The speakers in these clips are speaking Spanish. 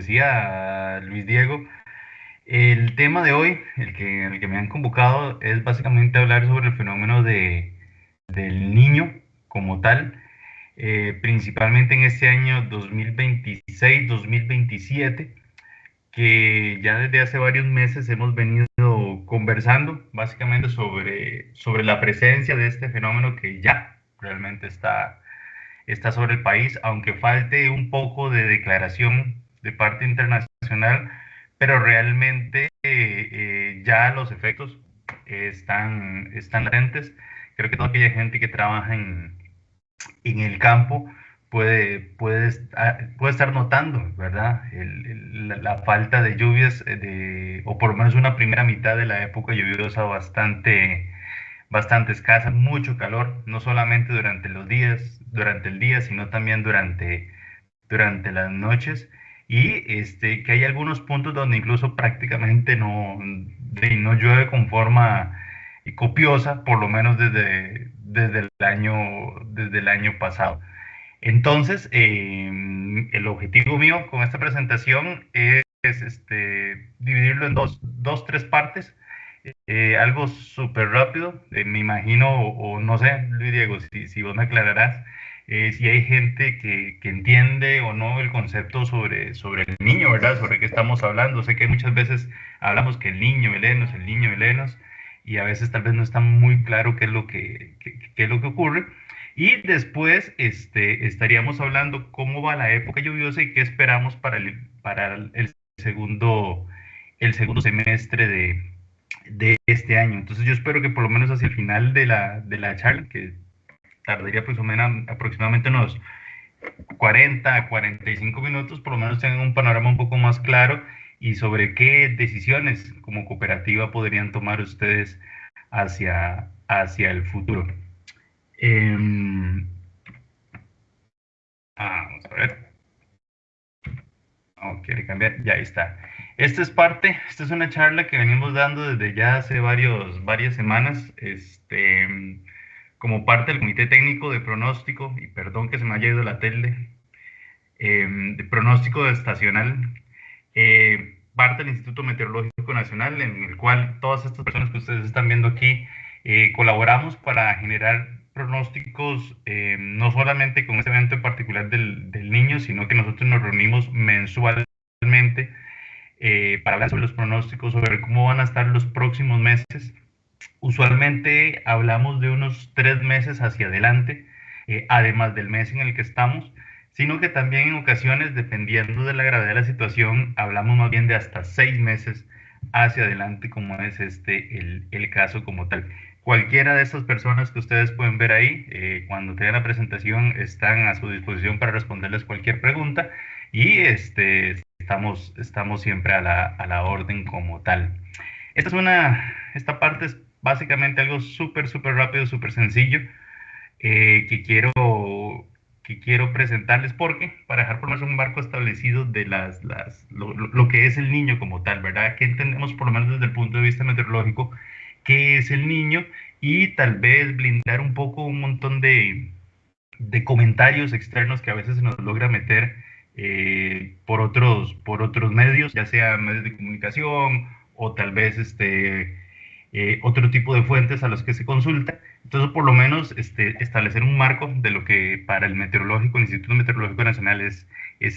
decía Luis Diego, el tema de hoy, el que me han convocado, es básicamente hablar sobre el fenómeno del niño como tal, principalmente en este año 2026-2027, que ya desde hace varios meses hemos venido conversando básicamente sobre la presencia de este fenómeno que ya realmente está sobre el país, aunque falte un poco de declaración de parte internacional, pero realmente ya los efectos están latentes. Creo que toda aquella gente que trabaja en el campo puede estar notando, ¿verdad? La falta de lluvias, o por lo menos una primera mitad de la época lluviosa bastante escasa, mucho calor, no solamente durante el día, sino también durante las noches. Y que hay algunos puntos donde incluso prácticamente no llueve con forma copiosa, por lo menos desde el año pasado. Entonces, el objetivo mío con esta presentación es dividirlo en tres partes. Algo súper rápido, me imagino, o no sé, Luis Diego, si vos me aclararás, si hay gente que entiende o no el concepto sobre el niño, ¿verdad? Sobre qué estamos hablando. Sé que muchas veces hablamos que el niño, el enos, y a veces tal vez no está muy claro qué es lo que ocurre. Y después estaríamos hablando cómo va la época lluviosa y qué esperamos para segundo, el segundo semestre de este año. Entonces yo espero que por lo menos hacia el final de la charla, que tardaría aproximadamente unos 40 a 45 minutos, por lo menos tengan un panorama un poco más claro y sobre qué decisiones como cooperativa podrían tomar ustedes hacia el futuro. Eh, vamos a ver. Oh, quiere cambiar, ya está. Esta es una charla que venimos dando desde ya hace varias semanas, como parte del Comité Técnico de Pronóstico, y perdón que se me haya ido la tele, de pronóstico estacional, parte del Instituto Meteorológico Nacional, en el cual todas estas personas que ustedes están viendo aquí colaboramos para generar pronósticos, no solamente con este evento en particular del niño, sino que nosotros nos reunimos mensualmente para hablar sobre los pronósticos, sobre cómo van a estar los próximos meses. Usualmente hablamos de unos 3 meses hacia adelante, además del mes en el que estamos, sino que también en ocasiones, dependiendo de la gravedad de la situación, hablamos más bien de hasta 6 meses hacia adelante, como es el caso como tal. Cualquiera de estas personas que ustedes pueden ver ahí, cuando tengan la presentación, están a su disposición para responderles cualquier pregunta y estamos siempre a la orden como tal. Esta parte es básicamente algo súper rápido, súper sencillo, eh, que quiero, que quiero presentarles porque, para dejar por lo menos un marco establecido de lo que es el niño como tal, ¿verdad? ¿Qué entendemos por lo menos desde el punto de vista meteorológico? ¿Qué es el niño? Y tal vez blindar un poco un montón de comentarios externos que a veces se nos logra meter por otros medios, ya sea medios de comunicación o tal vez otro tipo de fuentes a los que se consulta. Entonces, por lo menos establecer un marco de lo que para el meteorológico, el Instituto Meteorológico Nacional es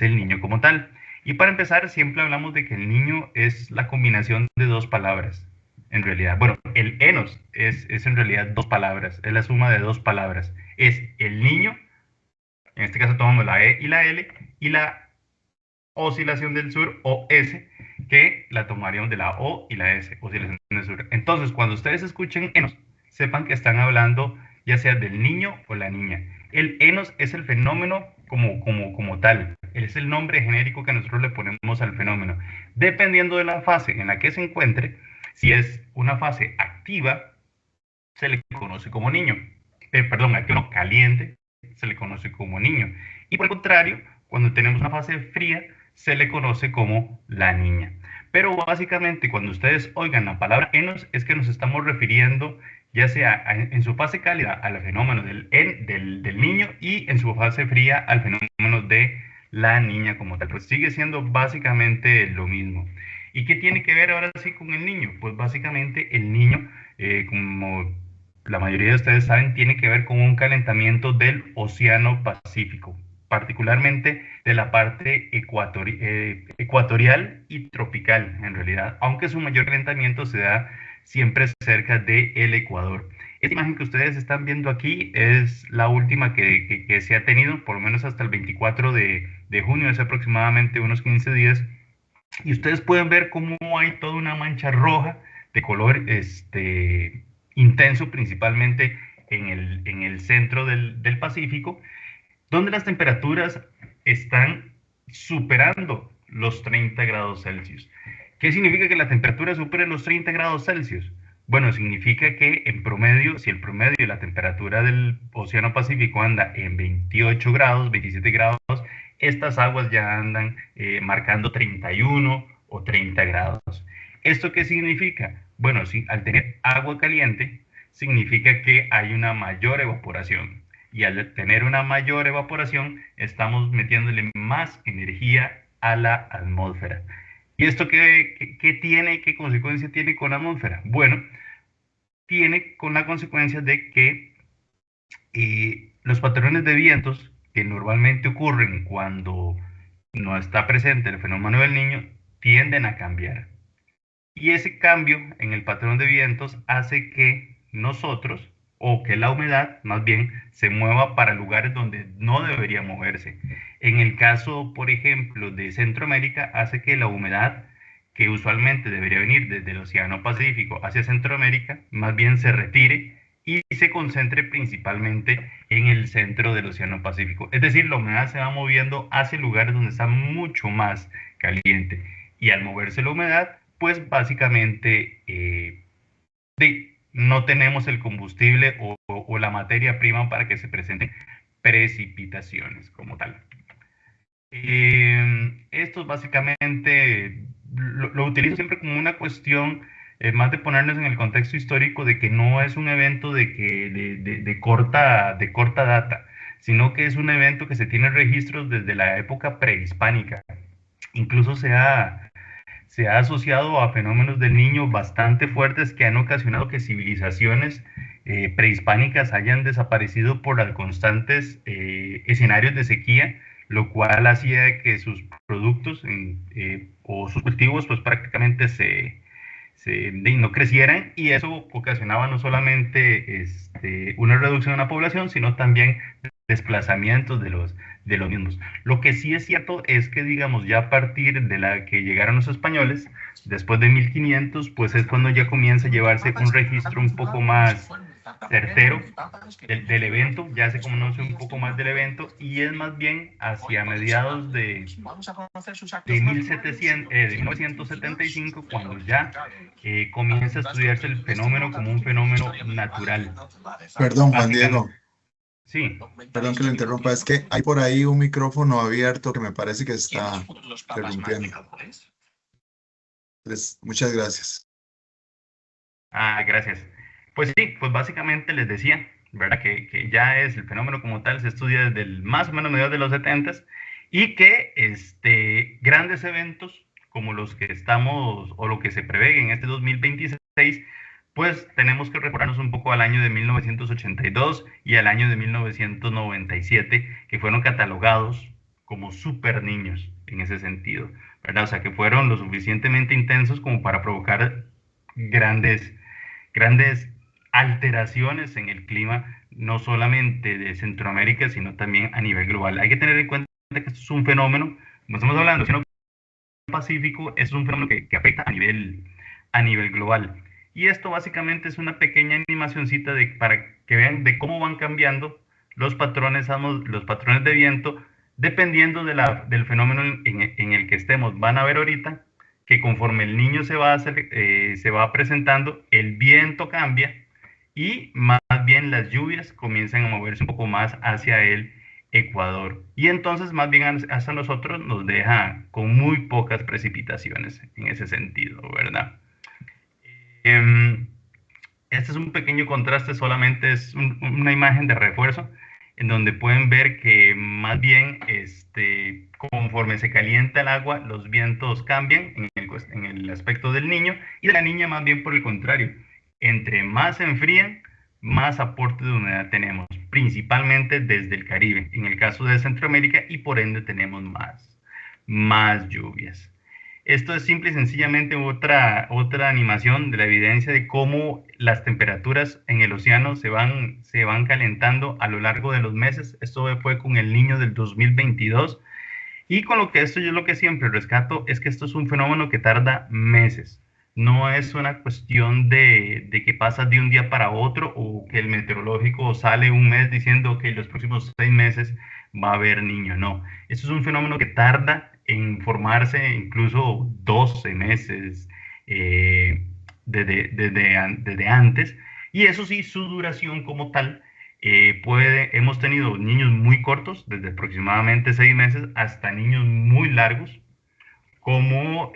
el niño como tal. Y para empezar, siempre hablamos de que el niño es la combinación de dos palabras, en realidad. Bueno, el enos es en realidad dos palabras, es la suma de dos palabras. Es el niño, en este caso tomamos la E y la L, y la oscilación del sur, o S, que la tomaríamos de la O y la S, oscilación del sur. Entonces, cuando ustedes escuchen enos, sepan que están hablando ya sea del niño o la niña. El enos es el fenómeno como tal. Es el nombre genérico que nosotros le ponemos al fenómeno. Dependiendo de la fase en la que se encuentre, si es una fase activa, se le conoce como niño. Perdón, activo caliente, se le conoce como niño. Y por el contrario, cuando tenemos una fase fría, se le conoce como la niña. Pero básicamente cuando ustedes oigan la palabra enos es que nos estamos refiriendo ya sea en su fase cálida al fenómeno del niño y en su fase fría al fenómeno de la niña como tal. Pues sigue siendo básicamente lo mismo. ¿Y qué tiene que ver ahora sí con el niño? Pues básicamente el niño, como la mayoría de ustedes saben, tiene que ver con un calentamiento del Océano Pacífico, particularmente de la parte ecuatorial y tropical, en realidad, aunque su mayor calentamiento se da siempre cerca del Ecuador. Esta imagen que ustedes están viendo aquí es la última que se ha tenido, por lo menos hasta el 24 de junio, hace aproximadamente unos 15 días, y ustedes pueden ver cómo hay toda una mancha roja de color intenso, principalmente en el centro del Pacífico, donde las temperaturas están superando los 30 grados Celsius. ¿Qué significa que la temperatura supere los 30 grados Celsius? Bueno, significa que en promedio, si el promedio de la temperatura del Océano Pacífico anda en 28 grados, 27 grados, estas aguas ya andan marcando 31 o 30 grados. ¿Esto qué significa? Bueno, sí, al tener agua caliente, significa que hay una mayor evaporación. Y al tener una mayor evaporación, estamos metiéndole más energía a la atmósfera. ¿Y esto qué tiene, qué consecuencia tiene con la atmósfera? Bueno, tiene con la consecuencia de que los patrones de vientos que normalmente ocurren cuando no está presente el fenómeno del niño tienden a cambiar. Y ese cambio en el patrón de vientos hace que nosotros, o que la humedad más bien, se mueva para lugares donde no debería moverse. En el caso, por ejemplo, de Centroamérica, hace que la humedad que usualmente debería venir desde el Océano Pacífico hacia Centroamérica, más bien se retire y se concentre principalmente en el centro del Océano Pacífico. Es decir, la humedad se va moviendo hacia lugares donde está mucho más caliente. Y al moverse la humedad, pues básicamente no tenemos el combustible o la materia prima para que se presenten precipitaciones como tal. Esto básicamente lo utilizo siempre como una cuestión más de ponernos en el contexto histórico de que no es un evento de corta data, sino que es un evento que se tiene registros desde la época prehispánica. Incluso se ha asociado a fenómenos del niño bastante fuertes que han ocasionado que civilizaciones prehispánicas hayan desaparecido por los constantes escenarios de sequía, lo cual hacía que sus productos o sus cultivos pues prácticamente no crecieran, y eso ocasionaba no solamente una reducción de la población, sino también desplazamientos de los mismos. Lo que sí es cierto es que, digamos, ya a partir de la que llegaron los españoles, después de 1500, pues es cuando ya comienza a llevarse un registro un poco más certero evento, ya se conoce un poco más del evento, y es más bien hacia mediados de 1975, cuando ya comienza a estudiarse el fenómeno como un fenómeno natural. Perdón, Juan Diego. Sí. Perdón que lo interrumpa, es que hay por ahí un micrófono abierto que me parece que está interrumpiendo. Muchas gracias. Gracias. Pues sí, pues básicamente les decía, ¿verdad? Que ya es el fenómeno como tal, se estudia desde más o menos mediados de los 70s, y que grandes eventos como los que estamos o lo que se prevé en este 2026, pues tenemos que recordarnos un poco al año de 1982 y al año de 1997, que fueron catalogados como super niños en ese sentido, ¿verdad? O sea, que fueron lo suficientemente intensos como para provocar grandes alteraciones en el clima, no solamente de Centroamérica, sino también a nivel global. Hay que tener en cuenta que esto es un fenómeno, como estamos hablando, del Pacífico, es un fenómeno que afecta a nivel global. Y esto básicamente es una pequeña animacioncita para que vean de cómo van cambiando los patrones de viento dependiendo del fenómeno en el que estemos. Van a ver ahorita que conforme el niño se va presentando, el viento cambia y más bien las lluvias comienzan a moverse un poco más hacia el Ecuador. Y entonces más bien hasta nosotros nos deja con muy pocas precipitaciones en ese sentido, ¿verdad? Este es un pequeño contraste, solamente es una imagen de refuerzo. en donde pueden ver que más bien conforme se calienta el agua, los vientos cambian en el aspecto del niño, y de la niña más bien por el contrario. Entre más se enfrían, más aporte de humedad tenemos, principalmente desde el Caribe, en el caso de Centroamérica, y por ende tenemos más lluvias. Esto es simple y sencillamente otra animación de la evidencia de cómo las temperaturas en el océano se van calentando a lo largo de los meses. Esto fue con el Niño del 2022. Y con lo que esto yo lo que siempre rescato es que esto es un fenómeno que tarda meses. No es una cuestión de que pasa de un día para otro, o que el meteorológico sale un mes diciendo que los próximos 6 meses va a haber niño. No, esto es un fenómeno que tarda en formarse incluso 12 meses desde antes. Y eso sí, su duración como tal hemos tenido niños muy cortos, desde aproximadamente 6 meses, hasta niños muy largos, como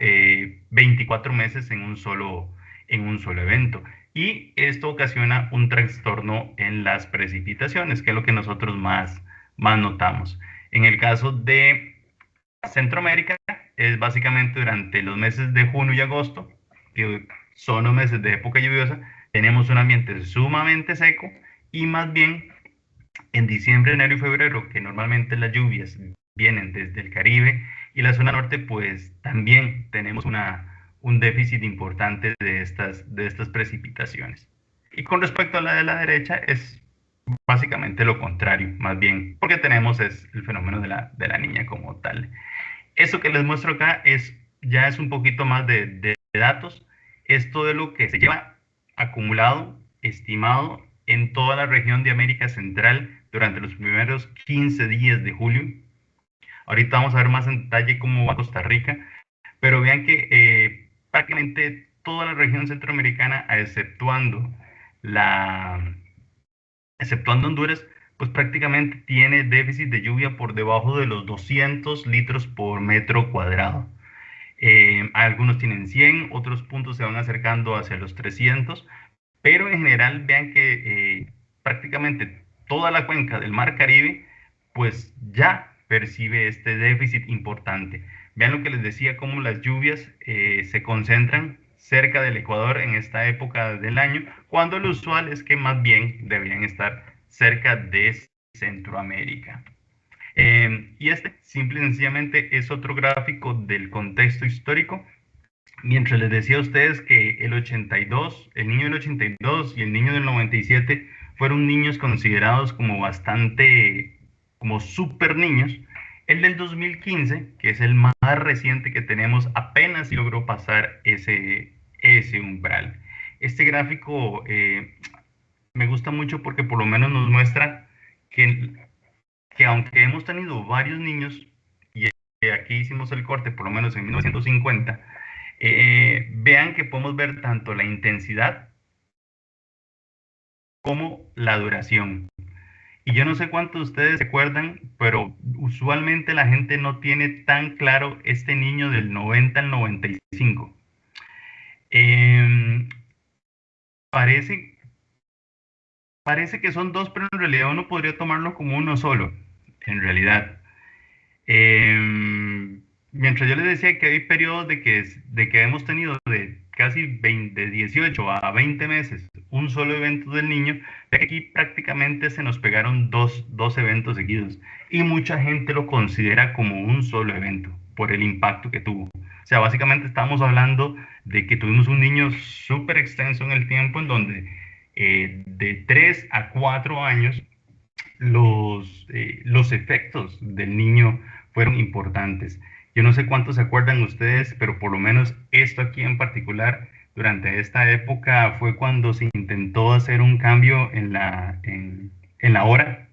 24 meses en un solo evento. Y esto ocasiona un trastorno en las precipitaciones, que es lo que nosotros más notamos. En el caso de Centroamérica, es básicamente durante los meses de junio y agosto, que son los meses de época lluviosa, tenemos un ambiente sumamente seco, y más bien en diciembre, enero y febrero, que normalmente las lluvias vienen desde el Caribe y la zona norte, pues también tenemos un déficit importante de estas precipitaciones. Y con respecto a la de la derecha, es básicamente lo contrario, más bien, porque tenemos el fenómeno de la niña como tal. Eso que les muestro acá ya es un poquito más de datos. Esto de lo que se lleva acumulado, estimado, en toda la región de América Central durante los primeros 15 días de julio. Ahorita vamos a ver más en detalle cómo va Costa Rica, pero vean que prácticamente toda la región centroamericana, la, exceptuando Honduras, pues prácticamente tiene déficit de lluvia por debajo de los 200 litros por metro cuadrado. Algunos tienen 100, otros puntos se van acercando hacia los 300, pero en general vean que prácticamente toda la cuenca del Mar Caribe pues ya percibe este déficit importante. Vean lo que les decía, cómo las lluvias se concentran cerca del Ecuador en esta época del año, cuando lo usual es que más bien deberían estar cerca de Centroamérica. Y simple y sencillamente es otro gráfico del contexto histórico. Mientras les decía a ustedes que el niño del 82 y el niño del 97 fueron niños considerados como como super niños, el del 2015, que es el más reciente que tenemos, apenas logró pasar ese umbral. Este gráfico me gusta mucho porque por lo menos nos muestra que, que aunque hemos tenido varios niños, y aquí hicimos el corte por lo menos en 1950, vean que podemos ver tanto la intensidad como la duración. Y yo no sé cuántos de ustedes se acuerdan, pero usualmente la gente no tiene tan claro este niño del 90 al 95. Eh, parece, parece que son dos, pero en realidad uno podría tomarlo como uno solo, en realidad. Mientras yo les decía que hay periodos de que hemos tenido de casi 20, de 18 a 20 meses un solo evento del niño, ya que aquí prácticamente se nos pegaron dos eventos seguidos, y mucha gente lo considera como un solo evento por el impacto que tuvo. O sea, básicamente estamos hablando de que tuvimos un niño súper extenso en el tiempo, en donde de 3 a 4 años los efectos del niño fueron importantes. Yo no sé cuántos se acuerdan ustedes, pero por lo menos esto aquí en particular, durante esta época fue cuando se intentó hacer un cambio en la hora,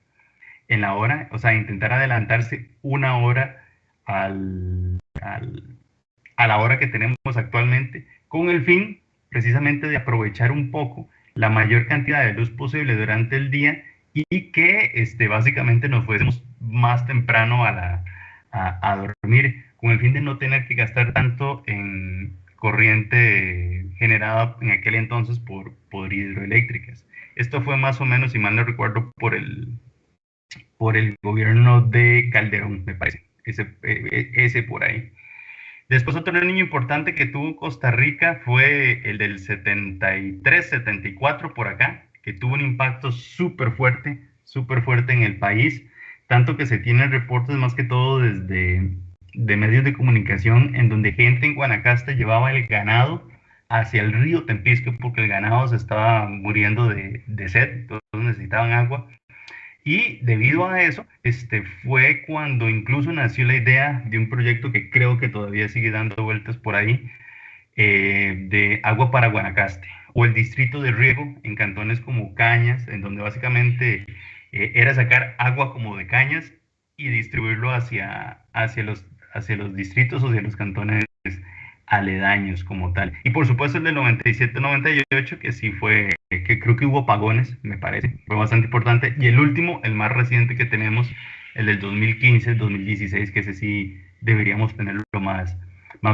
o sea, intentar adelantarse una hora al, al, a la hora que tenemos actualmente, con el fin precisamente de aprovechar un poco la mayor cantidad de luz posible durante el día, y que básicamente nos fuésemos más temprano a dormir, con el fin de no tener que gastar tanto en corriente generada en aquel entonces por hidroeléctricas. Esto fue más o menos, si mal no recuerdo, por el gobierno de Calderón, me parece, ese por ahí. Después otro niño importante que tuvo Costa Rica fue el del 73, 74 por acá, que tuvo un impacto súper fuerte en el país, tanto que se tienen reportes más que todo desde de medios de comunicación en donde gente en Guanacaste llevaba el ganado hacia el río Tempisque porque el ganado se estaba muriendo de sed, todos necesitaban agua. Y debido a eso, fue cuando incluso nació la idea de un proyecto que creo que todavía sigue dando vueltas por ahí, de Agua para Guanacaste, o el distrito de riego en cantones como Cañas, en donde básicamente era sacar agua como de Cañas y distribuirlo hacia los distritos o hacia los cantones aledaños como tal. Y por supuesto el del 97-98, que sí fue, que creo que hubo apagones, me parece, fue bastante importante. Y el último, el más reciente que tenemos, el del 2015-2016, que ese sí deberíamos tenerlo más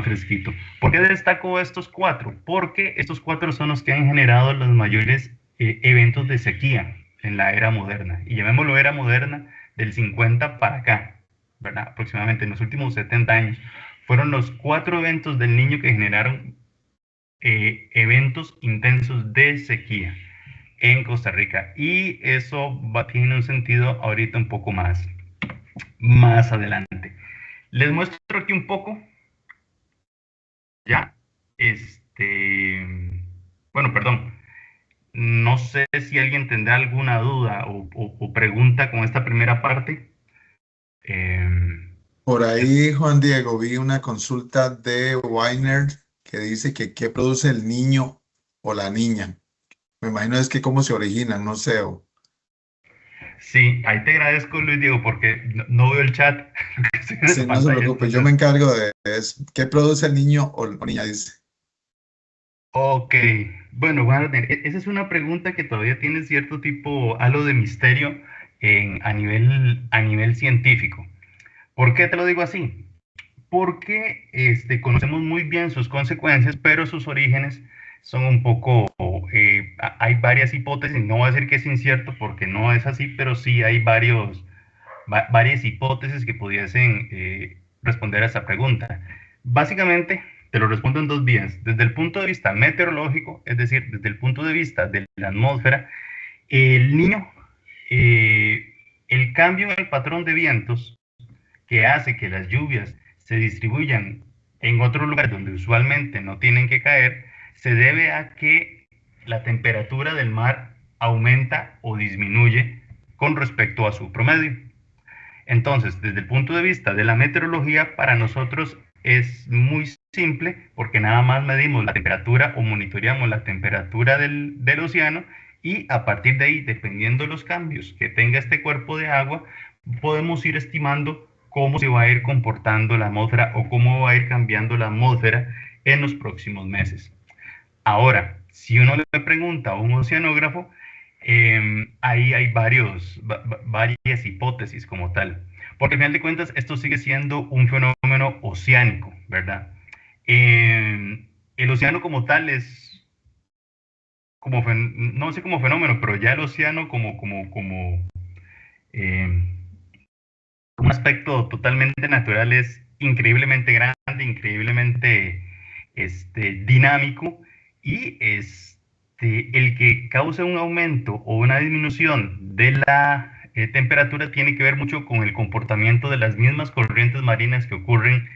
fresquito. ¿Por qué destaco estos cuatro? Porque estos cuatro son los que han generado los mayores eventos de sequía en la era moderna. Y llamémoslo era moderna del 50 para acá, ¿verdad? Aproximadamente en los últimos 70 años. Fueron los cuatro eventos del Niño que generaron eventos intensos de sequía en Costa Rica. Y eso tiene un sentido ahorita un poco más adelante. Les muestro aquí un poco. Ya, bueno, perdón. No sé si alguien tendrá alguna duda o pregunta con esta primera parte. Por ahí, Juan Diego, vi una consulta de Weiner que dice que qué produce el niño o la niña. Me imagino es que cómo se originan, no sé. Sí, ahí te agradezco, Luis Diego, porque no veo el chat que estoy en Sí, la no se pantalla, preocupe, yo me entonces. encargo de eso. ¿Qué produce el niño o niña? Dice. Ok, bueno, Warner, esa es una pregunta que todavía tiene cierto tipo, algo de misterio a nivel científico. ¿Por qué te lo digo así? Porque conocemos muy bien sus consecuencias, pero sus orígenes son un poco, hay varias hipótesis, no voy a decir que es incierto porque no es así, pero sí hay varias hipótesis que pudiesen responder a esta pregunta. Básicamente, te lo respondo en dos vías. Desde el punto de vista meteorológico, es decir, desde el punto de vista de la atmósfera, el niño, el cambio en el patrón de vientos que hace que las lluvias se distribuyan en otros lugares donde usualmente no tienen que caer, se debe a que la temperatura del mar aumenta o disminuye con respecto a su promedio. Entonces, desde el punto de vista de la meteorología, para nosotros es muy simple porque nada más medimos la temperatura o monitoreamos la temperatura del océano y a partir de ahí, dependiendo de los cambios que tenga este cuerpo de agua, podemos ir estimando cómo se va a ir comportando la atmósfera o cómo va a ir cambiando la atmósfera en los próximos meses. Ahora, si uno le pregunta a un oceanógrafo, ahí hay varias hipótesis como tal. Porque al final de cuentas esto sigue siendo un fenómeno oceánico, ¿verdad? El océano como tal es, no sé como fenómeno, pero ya el océano como eh, un aspecto totalmente natural es increíblemente grande, increíblemente dinámico y el que causa un aumento o una disminución de la temperatura tiene que ver mucho con el comportamiento de las mismas corrientes marinas que ocurren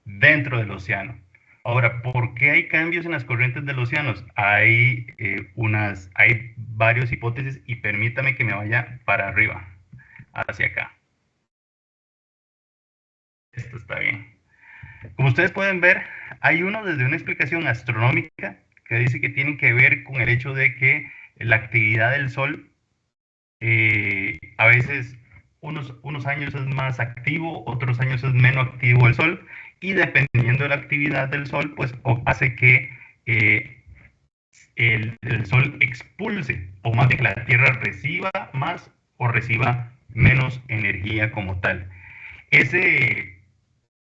dentro del océano. Ahora, ¿por qué hay cambios en las corrientes de los océanos? Hay varias hipótesis y permítame que me vaya para arriba, hacia acá. Esto está bien. Como ustedes pueden ver, hay uno desde una explicación astronómica que dice que tiene que ver con el hecho de que la actividad del Sol a veces unos años es más activo, otros años es menos activo el Sol y dependiendo de la actividad del Sol, pues hace que el Sol expulse o más bien que la Tierra reciba más o reciba menos energía como tal. Ese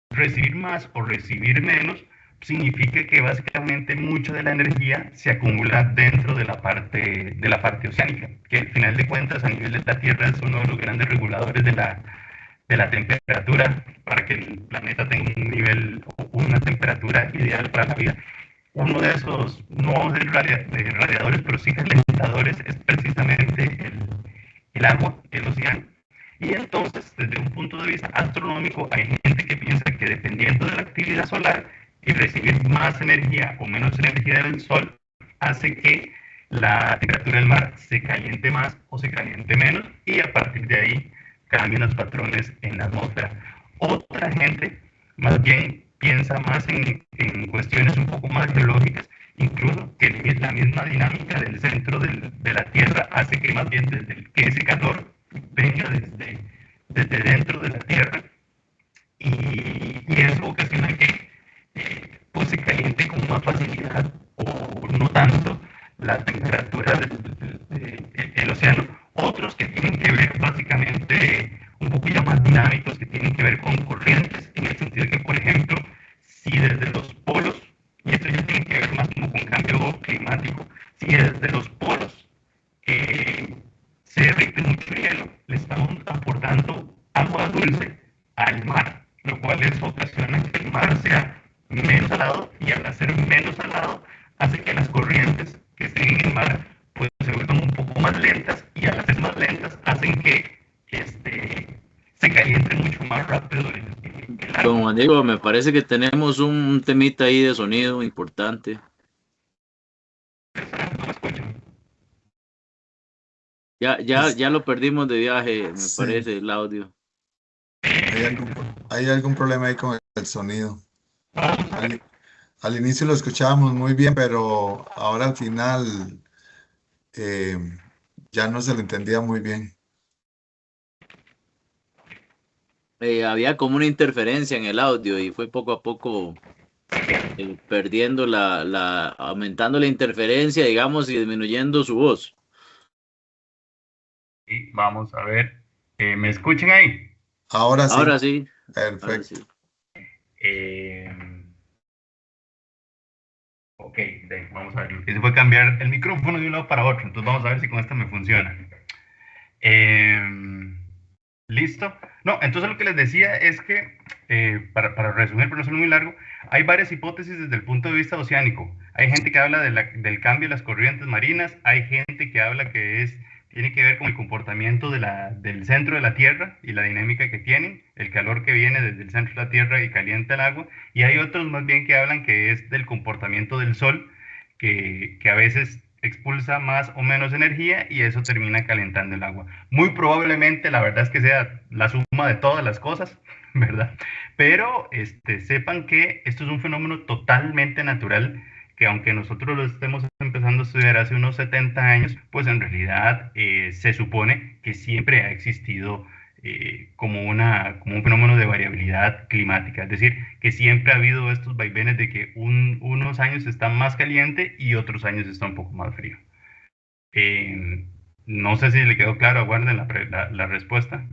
recibir más o recibir menos significa que básicamente mucha de la energía se acumula dentro de la parte oceánica, que al final de cuentas a nivel de la Tierra es uno de los grandes reguladores de la temperatura para que el planeta tenga un nivel o una temperatura ideal para la vida. Uno de esos, no de radiadores, pero sí calentadores, es precisamente el agua, el océano. Y entonces, desde un punto de vista astronómico, hay gente que piensa que dependiendo de la actividad solar y recibir más energía o menos energía del sol, hace que la temperatura del mar se caliente más o se caliente menos y a partir de ahí cambian los patrones en la atmósfera. Otra gente más bien piensa más en cuestiones un poco más geológicas, incluso que la misma dinámica del centro de la Tierra hace que más bien que ese calor venga desde dentro de la Tierra y eso ocasiona que pues se caliente con más facilidad o no tanto la temperatura del océano. Otros que tienen que ver básicamente un poquito más dinámicos, que tienen que ver con corrientes, en el sentido que, por ejemplo, si desde los polos, y esto ya tiene que ver más como con cambio climático, si desde los polos se derrite mucho hielo, le estamos aportando agua dulce al mar, lo cual eso ocasiona que el mar sea menos salado y al ser menos salado hace que las corrientes que estén en el mar pues se vuelvan un poco más lentas y al ser más lentas hacen que se caliente mucho más rápido el Don agua. Juan Diego, me parece que tenemos un temita ahí de sonido importante. No me escucho. Ya lo perdimos de viaje, me Sí. parece, el audio. Hay algún problema ahí con el sonido. Al inicio lo escuchábamos muy bien, pero ahora al final ya no se lo entendía muy bien. Había como una interferencia en el audio y fue poco a poco perdiendo aumentando la interferencia, digamos, y disminuyendo su voz. Y vamos a ver, ¿me escuchan ahí? Ahora sí, Ahora sí, ahora perfecto. sí. Ok, vamos a ver. Lo que hice fue cambiar el micrófono de un lado para otro, entonces vamos a ver si con esta me funciona. ¿Listo? No, entonces lo que les decía es que, para resumir, pero no ser muy largo, hay varias hipótesis desde el punto de vista oceánico. Hay gente que habla del cambio de las corrientes marinas, hay gente que habla que tiene que ver con el comportamiento del centro de la Tierra y la dinámica que tienen, el calor que viene desde el centro de la Tierra y calienta el agua, y hay otros más bien que hablan que es del comportamiento del Sol, que a veces expulsa más o menos energía y eso termina calentando el agua. Muy probablemente la verdad es que sea la suma de todas las cosas, ¿verdad? Pero sepan que esto es un fenómeno totalmente natural que aunque nosotros lo estemos empezando a estudiar hace unos 70 años, pues en realidad se supone que siempre ha existido como un fenómeno de variabilidad climática, es decir, que siempre ha habido estos vaivenes de que unos años está más caliente y otros años está un poco más frío. No sé si le quedó claro, aguarden la respuesta.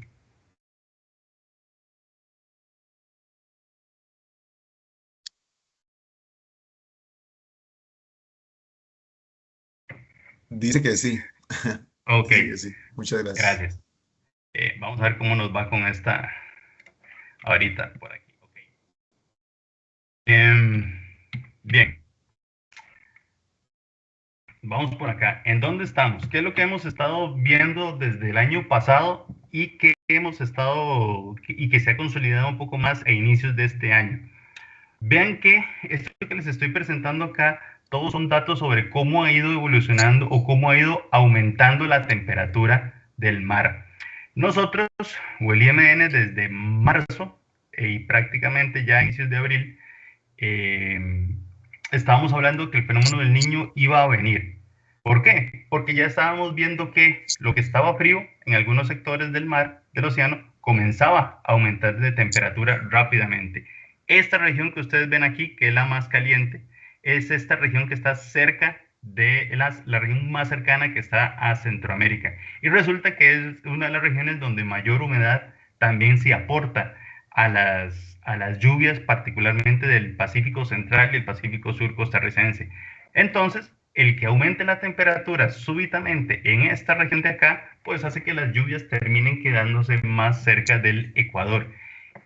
Dice que sí. Ok, Dice que sí. Muchas gracias. gracias. Vamos a ver cómo nos va con esta ahorita por aquí. Okay. Bien. Vamos por acá. ¿En dónde estamos? ¿Qué es lo que hemos estado viendo desde el año pasado y que se ha consolidado un poco más a inicios de este año? Vean que esto que les estoy presentando acá, todos son datos sobre cómo ha ido evolucionando o cómo ha ido aumentando la temperatura del mar. Nosotros, o el IMN, desde marzo y prácticamente ya a inicios de abril, estábamos hablando que el fenómeno del Niño iba a venir. ¿Por qué? Porque ya estábamos viendo que lo que estaba frío en algunos sectores del mar, del océano, comenzaba a aumentar de temperatura rápidamente. Esta región que ustedes ven aquí, que es la más caliente, es esta región que está cerca de la región más cercana que está a Centroamérica. Y resulta que es una de las regiones donde mayor humedad también se aporta a las lluvias, particularmente del Pacífico Central y el Pacífico Sur costarricense. Entonces, el que aumente la temperatura súbitamente en esta región de acá, pues hace que las lluvias terminen quedándose más cerca del Ecuador.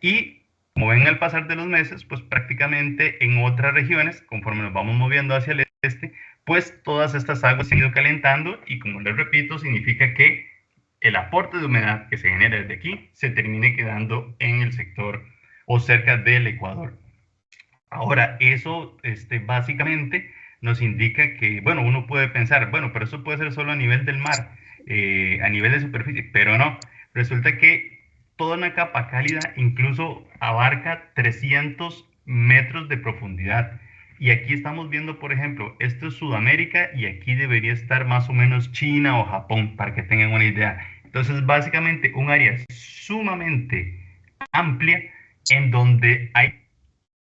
Y como ven al pasar de los meses, pues prácticamente en otras regiones, conforme nos vamos moviendo hacia el este, pues todas estas aguas se han ido calentando y, como les repito, significa que el aporte de humedad que se genera desde aquí se termine quedando en el sector o cerca del Ecuador. Ahora, eso básicamente nos indica que, bueno, uno puede pensar, bueno, pero eso puede ser solo a nivel del mar, a nivel de superficie, pero no. Resulta que toda una capa cálida incluso abarca 300 metros de profundidad. Y aquí estamos viendo, por ejemplo, esto es Sudamérica y aquí debería estar más o menos China o Japón, para que tengan una idea. Entonces, básicamente, un área sumamente amplia en donde hay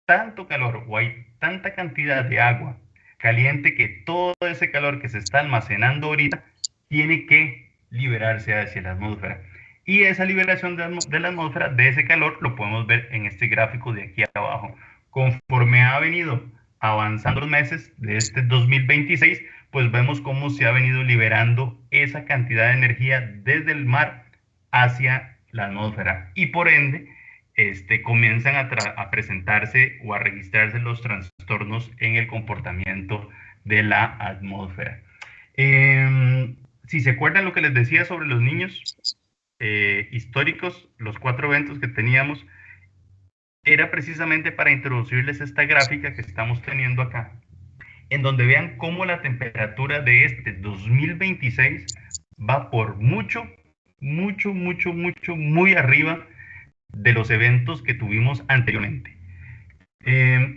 tanto calor o hay tanta cantidad de agua caliente que todo ese calor que se está almacenando ahorita tiene que liberarse hacia la atmósfera. Y esa liberación de la atmósfera, de ese calor, lo podemos ver en este gráfico de aquí abajo. Conforme ha venido avanzando los meses de este 2026, pues vemos cómo se ha venido liberando esa cantidad de energía desde el mar hacia la atmósfera. Y por ende, comienzan a presentarse o a registrarse los trastornos en el comportamiento de la atmósfera. Si se acuerdan lo que les decía sobre los niños históricos, los 4 eventos que teníamos, era precisamente para introducirles esta gráfica que estamos teniendo acá, en donde vean cómo la temperatura de este 2026 va por mucho, muy arriba de los eventos que tuvimos anteriormente.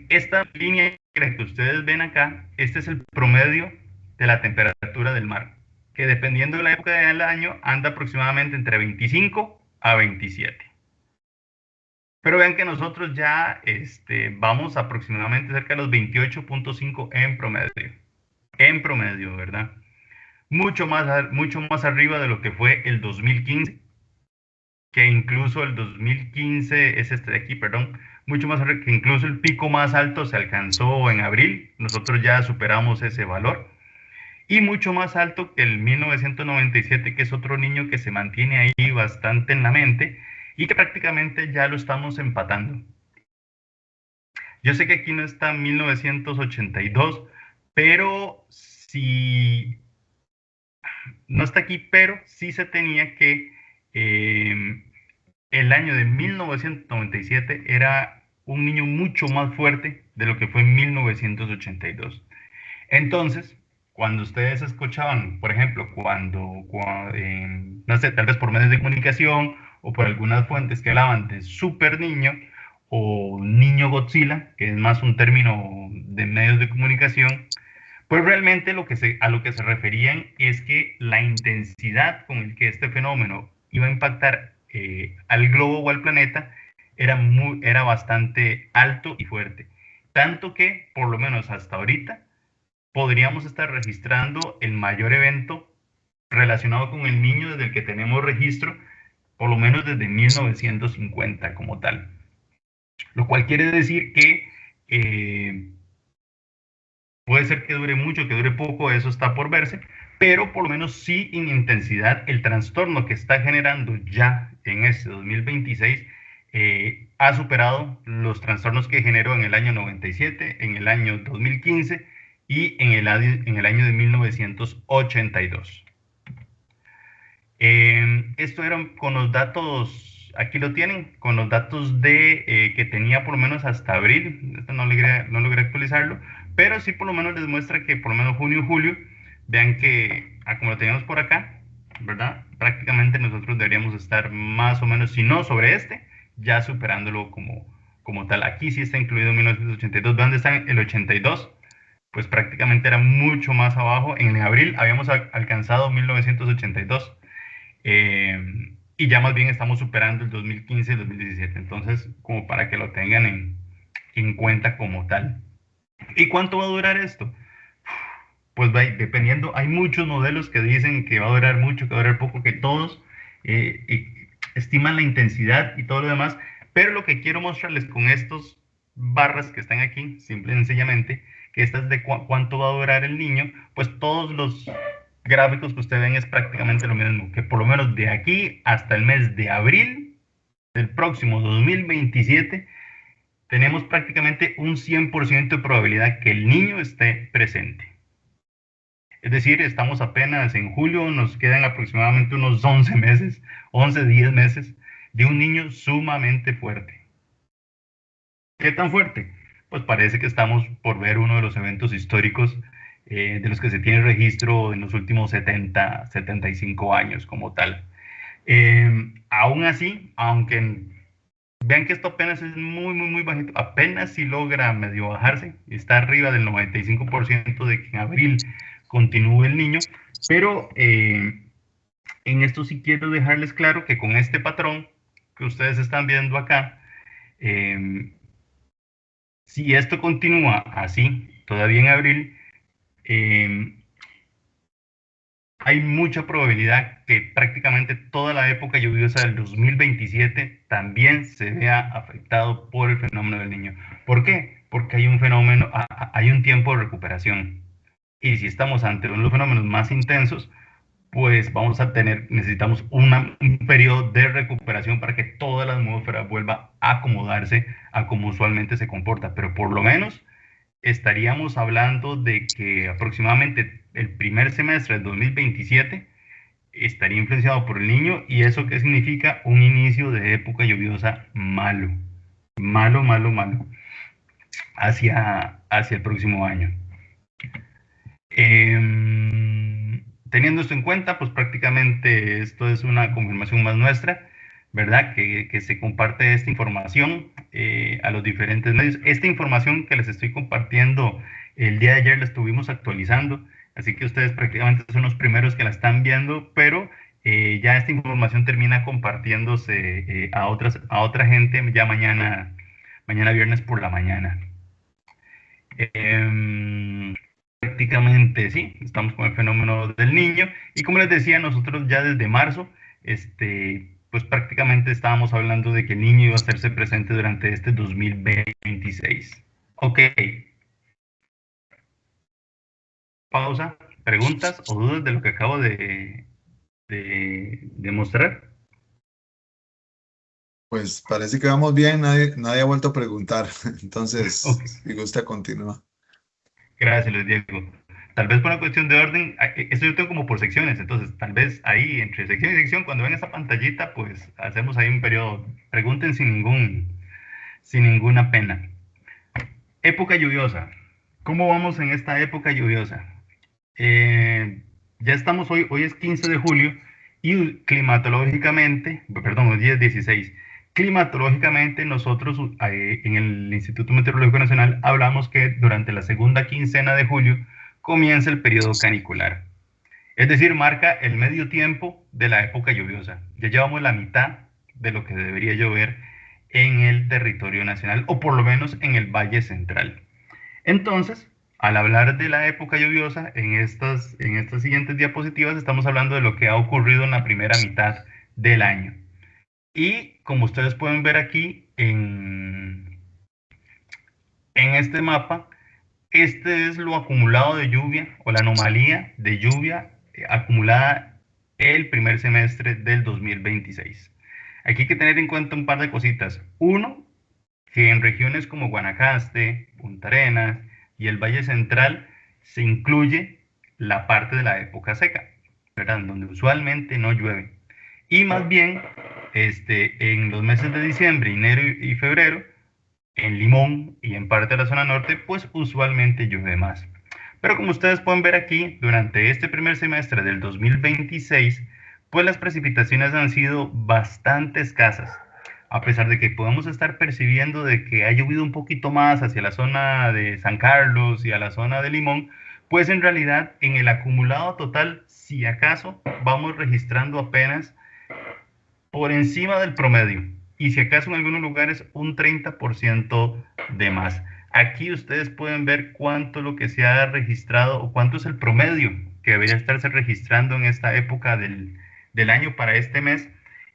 Esta línea que ustedes ven acá, este es el promedio de la temperatura del mar, que dependiendo de la época del año anda aproximadamente entre 25 a 27. Pero vean que nosotros ya vamos aproximadamente cerca de los 28.5 en promedio, ¿verdad? Mucho más arriba de lo que fue el 2015, que incluso el 2015 es este de aquí, perdón, mucho más arriba, que incluso el pico más alto se alcanzó en abril, nosotros ya superamos ese valor, y mucho más alto que el 1997, que es otro niño que se mantiene ahí bastante en la mente, y que prácticamente ya lo estamos empatando. Yo sé que aquí no está 1982, pero sí, no está aquí, pero sí se tenía que, el año de 1997 era un niño mucho más fuerte de lo que fue en 1982. Entonces, cuando ustedes escuchaban, por ejemplo, no sé, tal vez por medios de comunicación o por algunas fuentes que hablaban de super niño o niño Godzilla, que es más un término de medios de comunicación, pues realmente a lo que se referían es que la intensidad con el que este fenómeno iba a impactar al globo o al planeta era bastante alto y fuerte. Tanto que, por lo menos hasta ahorita, podríamos estar registrando el mayor evento relacionado con el niño desde el que tenemos registro, por lo menos desde 1950 como tal. Lo cual quiere decir que puede ser que dure mucho, que dure poco, eso está por verse, pero por lo menos sí en intensidad el trastorno que está generando ya en este 2026 ha superado los trastornos que generó en el año 97, en el año 2015 y en el año de 1982. Esto era con los datos, aquí lo tienen, con los datos que tenía por lo menos hasta abril, esto no logré actualizarlo, pero sí por lo menos les muestra que por lo menos junio y julio, vean que, como lo teníamos por acá, ¿verdad? Prácticamente nosotros deberíamos estar más o menos, si no sobre ya superándolo como tal. Aquí sí está incluido 1982, ¿dónde está el 82? Pues prácticamente era mucho más abajo. En abril habíamos alcanzado 1982 y ya más bien estamos superando el 2015 y el 2017. Entonces, como para que lo tengan en cuenta como tal. ¿Y cuánto va a durar esto? Pues dependiendo, hay muchos modelos que dicen que va a durar mucho, que va a durar poco, que todos estiman la intensidad y todo lo demás, Pero lo que quiero mostrarles con estos barras que están aquí, simple y sencillamente, que estas de cuánto va a durar el niño, pues todos los gráficos que ustedes ven es prácticamente lo mismo, que por lo menos de aquí hasta el mes de abril del próximo 2027, tenemos prácticamente un 100% de probabilidad que el niño esté presente. Es decir, estamos apenas en julio, nos quedan aproximadamente unos 11 meses, 11, 10 meses de un niño sumamente fuerte. ¿Qué tan fuerte? Pues parece que estamos por ver uno de los eventos históricos de los que se tiene registro en los últimos 70, 75 años como tal. Aún así, aunque vean que esto apenas es muy bajito, apenas si logra medio bajarse, está arriba del 95% de que en abril continúe el niño, pero en esto sí quiero dejarles claro que con este patrón que ustedes están viendo acá, si esto continúa así, todavía en abril, hay mucha probabilidad que prácticamente toda la época lluviosa del 2027 también se vea afectado por el fenómeno del niño. ¿Por qué? Porque hay un fenómeno, hay un tiempo de recuperación. Y si estamos ante uno de los fenómenos más intensos, pues necesitamos un periodo de recuperación para que toda la atmósfera vuelva a acomodarse a como usualmente se comporta. Pero por lo menos estaríamos hablando de que aproximadamente el primer semestre del 2027 estaría influenciado por el niño. ¿Y eso qué significa? Un inicio de época lluviosa malo, malo, hacia el próximo año. Teniendo esto en cuenta, pues prácticamente esto es una confirmación más nuestra, ¿verdad? Que se comparte esta información a los diferentes medios. Esta información que les estoy compartiendo el día de ayer la estuvimos actualizando, así que ustedes prácticamente son los primeros que la están viendo, pero ya esta información termina compartiéndose a otra gente ya mañana viernes por la mañana. Prácticamente sí, estamos con el fenómeno del niño y como les decía, nosotros ya desde marzo, pues prácticamente estábamos hablando de que el niño iba a hacerse presente durante este 2026. Ok. Pausa, preguntas o dudas de lo que acabo de mostrar. Pues parece que vamos bien, nadie ha vuelto a preguntar, entonces, Okay. Si gusta, continúa. Gracias, Luis Diego. Tal vez por una cuestión de orden, esto yo tengo como por secciones, entonces tal vez ahí entre sección y sección, cuando ven esa pantallita, pues hacemos ahí un periodo, pregunten sin ninguna pena. Época lluviosa. ¿Cómo vamos en esta época lluviosa? Ya estamos hoy es 15 de julio y climatológicamente, perdón, hoy es 16. Climatológicamente nosotros en el Instituto Meteorológico Nacional hablamos que durante la segunda quincena de julio comienza el periodo canicular. Es decir, marca el medio tiempo de la época lluviosa. Ya llevamos la mitad de lo que debería llover en el territorio nacional, o por lo menos en el Valle Central. Entonces, al hablar de la época lluviosa, en estas siguientes diapositivas estamos hablando de lo que ha ocurrido en la primera mitad del año. Y como ustedes pueden ver aquí en este mapa, este es lo acumulado de lluvia o la anomalía de lluvia acumulada el primer semestre del 2026. Aquí hay que tener en cuenta un par de cositas. Uno, que en regiones como Guanacaste, Punta Arenas y el Valle Central se incluye la parte de la época seca, ¿verdad? Donde usualmente no llueve. Y más bien, en los meses de diciembre, enero y febrero, en Limón y en parte de la zona norte, pues usualmente llueve más. Pero como ustedes pueden ver aquí, durante este primer semestre del 2026, pues las precipitaciones han sido bastante escasas. A pesar de que podemos estar percibiendo de que ha llovido un poquito más hacia la zona de San Carlos y a la zona de Limón, pues en realidad en el acumulado total, si acaso, vamos registrando apenas por encima del promedio. Y si acaso en algunos lugares un 30% de más. Aquí ustedes pueden ver cuánto es lo que se ha registrado o cuánto es el promedio que debería estarse registrando en esta época del año para este mes.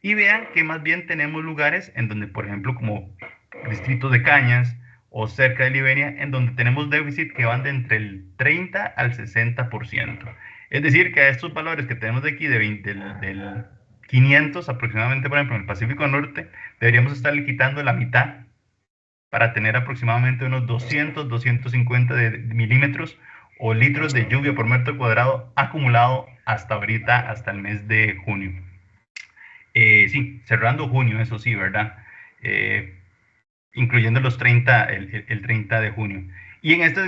Y vean que más bien tenemos lugares en donde, por ejemplo, como Distrito de Cañas o cerca de Liberia, en donde tenemos déficit que van de entre el 30 al 60%. Es decir, que a estos valores que tenemos de aquí, del 500 aproximadamente, por ejemplo, en el Pacífico Norte, deberíamos estarle quitando la mitad para tener aproximadamente unos 200, 250 milímetros o litros de lluvia por metro cuadrado acumulado hasta ahorita, hasta el mes de junio. Sí, cerrando junio, eso sí, ¿verdad? Incluyendo los 30, el 30 de junio. Y en este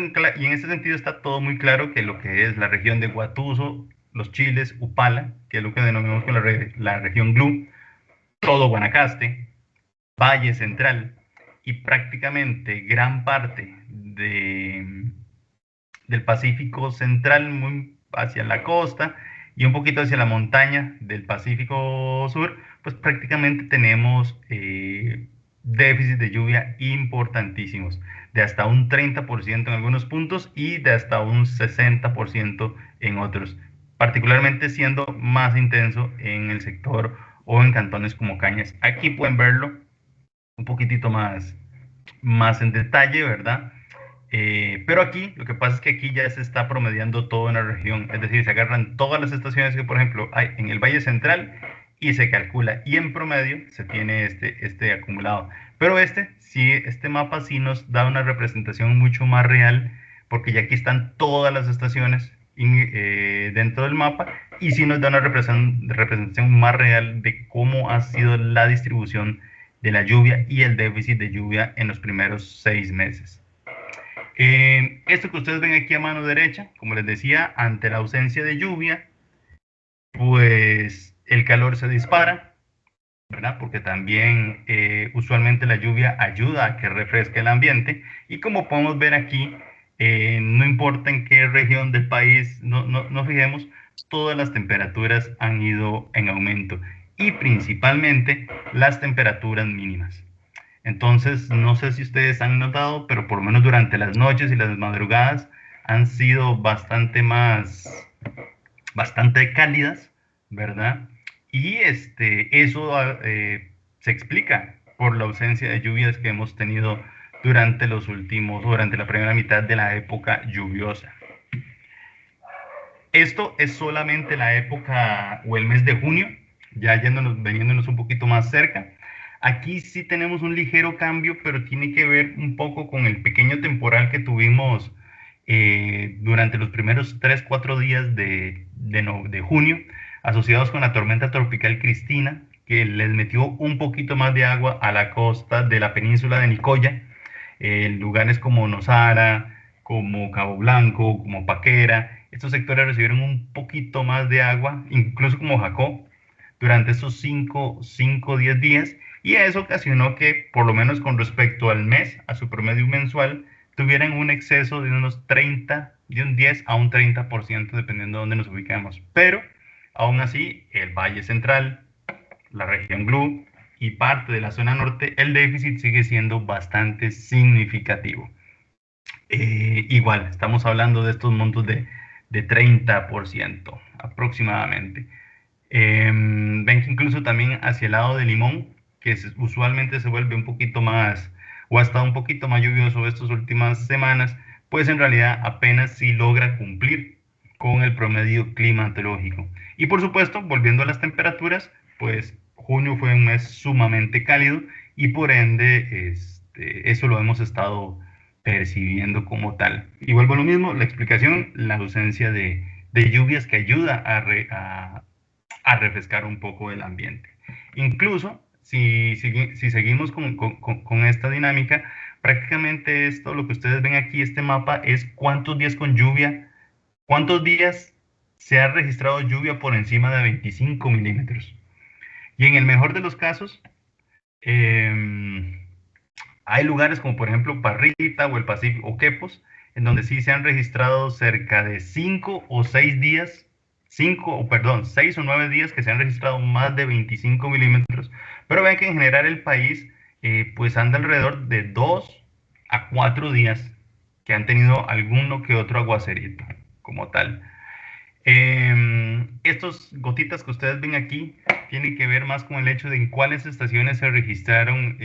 sentido está todo muy claro que lo que es la región de Guatuso, Los Chiles, Upala, que es lo que denominamos con la región GLU, todo Guanacaste, Valle Central y prácticamente gran parte del Pacífico Central, muy hacia la costa y un poquito hacia la montaña del Pacífico Sur, pues prácticamente tenemos déficit de lluvia importantísimos, de hasta un 30% en algunos puntos y de hasta un 60% en otros, particularmente siendo más intenso en el sector o en cantones como Cañas. Aquí pueden verlo un poquitito más en detalle, ¿verdad? Pero aquí, lo que pasa es que aquí ya se está promediando toda una región, es decir, se agarran todas las estaciones que, por ejemplo, hay en el Valle Central y se calcula, y en promedio se tiene este acumulado. Pero este mapa sí nos da una representación mucho más real, porque ya aquí están todas las estaciones dentro del mapa, y sí nos da una representación más real de cómo ha sido la distribución de la lluvia y el déficit de lluvia en los primeros 6 meses. Esto que ustedes ven aquí a mano derecha, como les decía, ante la ausencia de lluvia, pues el calor se dispara, ¿verdad? Porque también usualmente la lluvia ayuda a que refresque el ambiente, y como podemos ver aquí, no importa en qué región del país nos fijemos, todas las temperaturas han ido en aumento, y principalmente las temperaturas mínimas. Entonces, no sé si ustedes han notado, pero por lo menos durante las noches y las madrugadas han sido bastante cálidas, ¿verdad? Y eso se explica por la ausencia de lluvias que hemos tenido durante la primera mitad de la época lluviosa. Esto es solamente la época o el mes de junio, ya veniéndonos un poquito más cerca. Aquí sí tenemos un ligero cambio, pero tiene que ver un poco con el pequeño temporal que tuvimos durante los primeros 3-4 días de junio, asociados con la tormenta tropical Cristina, que les metió un poquito más de agua a la costa de la península de Nicoya, en lugares como Nosara, como Cabo Blanco, como Paquera. Estos sectores recibieron un poquito más de agua, incluso como Jacó, durante estos 5-10 días, y eso ocasionó que, por lo menos con respecto al mes, a su promedio mensual, tuvieran un exceso de de un 10 a un 30%, dependiendo de dónde nos ubicamos. Pero, aún así, el Valle Central, la región GLU y parte de la zona norte, el déficit sigue siendo bastante significativo. Igual, estamos hablando de estos montos de 30% aproximadamente. Ven que incluso también hacia el lado de Limón, que usualmente se vuelve un poquito más, o ha estado un poquito más lluvioso estas últimas semanas, pues en realidad apenas sí logra cumplir con el promedio climatológico. Y por supuesto, volviendo a las temperaturas, pues junio fue un mes sumamente cálido, y por ende eso lo hemos estado percibiendo como tal. Y vuelvo a lo mismo, la explicación, la ausencia de lluvias que ayuda a refrescar un poco el ambiente. Incluso, si seguimos con esta dinámica, prácticamente esto, lo que ustedes ven aquí, este mapa, es cuántos días con lluvia, cuántos días se ha registrado lluvia por encima de 25 milímetros. Y en el mejor de los casos, hay lugares como por ejemplo Parrita o el Pacífico o Quepos, en donde sí se han registrado cerca de 6 o 9 días que se han registrado más de 25 milímetros. Pero ven que en general el país pues anda alrededor de 2 a 4 días que han tenido alguno que otro aguacerito como tal. Estos gotitas que ustedes ven aquí tiene que ver más con el hecho de en cuáles estaciones se registraron